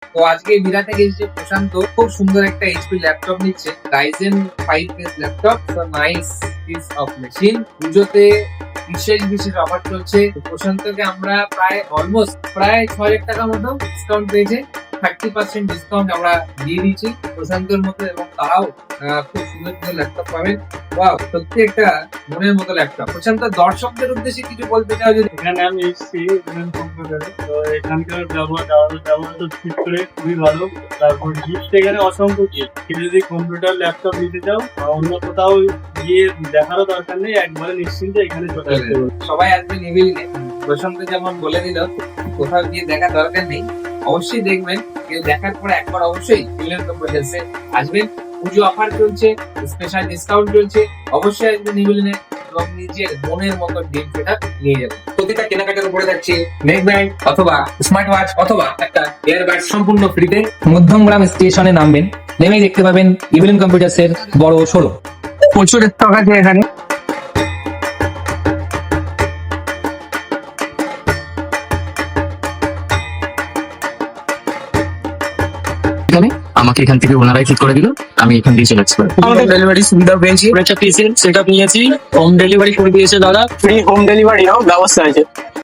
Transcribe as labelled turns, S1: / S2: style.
S1: তো আজকে মিরাতে গেছে প্রশান্ত, খুব সুন্দর একটা এইচপি ল্যাপটপ নিচ্ছে, Ryzen 5 base laptop. So nice piece of machine. পুজোতে বিশেষ বিশেষ অফার চলছে। প্রশান্তকে আমরা প্রায় 6,000 টাকা মতো ডিসকাউন্ট পেয়েছে। 30% ডিসকাউন্ট আমরা দিয়ে দিচ্ছি প্রশান্তর মতো, এবং তারাও খুব সুন্দর সুন্দর ল্যাপটপ পাবেন। ওয়াও, সত্যি একটা মনের মতো ল্যাপটপ। প্রশান্ত, দর্শকদের উদ্দেশ্যে কিছু বলতে চাও যদি?
S2: এখানে আমি এসেছি কম্পিউটারে, তো এখানকার ব্যবহার তো ঠিক করে খুবই ভালো। তারপর গিফট এখানে অসংখ্য গিফট। কেউ যদি কম্পিউটার ল্যাপটপ নিতে চাও অন্য কোথাও গিয়ে দেখারও দরকার নেই, একবারে নিশ্চিন্তে এখানে চলে আসতে পারো।
S1: সবাই আসবে নিবিড়। প্রশান্ত যেমন বলে দিল কোথাও গিয়ে দেখার দরকার নেই, অবশ্যই দেখবেন। কেউ দেখার পরে একবার অবশ্যই নিবিড় কম্পিউটার্সে আসবেন। পুজো অফার চলছে, স্পেশাল ডিসকাউন্ট চলছে, অবশ্যই আসবেন নিবিড়ে এবং নিজের মনের মতো গিফটটা নিয়ে যাবেন। প্রতিটা কেনাকাটার উপরে থাকছে নেক ব্যান্ড অথবা স্মার্ট ওয়াচ অথবা একটা এয়ারবাড সম্পূর্ণ ফ্রিতে।
S3: মধ্যমগ্রাম স্টেশনে নামবেন, নেমেই দেখতে পাবেন ইভিলিন কম্পিউটার্সের বড় শোরুম।
S1: প্রচুর স্টক আছে এখানে।
S3: আমাকে এখান থেকে ওনারাই ঠিক করে দিল, আমি এখান দিয়ে চলে আসতে
S2: আমাদের ডেলিভারি সুবিধা পেয়েছি, একটা পিসি সেটআপ নিয়েছি, হোম ডেলিভারি করে দিয়েছে দাদা, ফ্রি হোম ডেলিভারিও ব্যবস্থা আছে।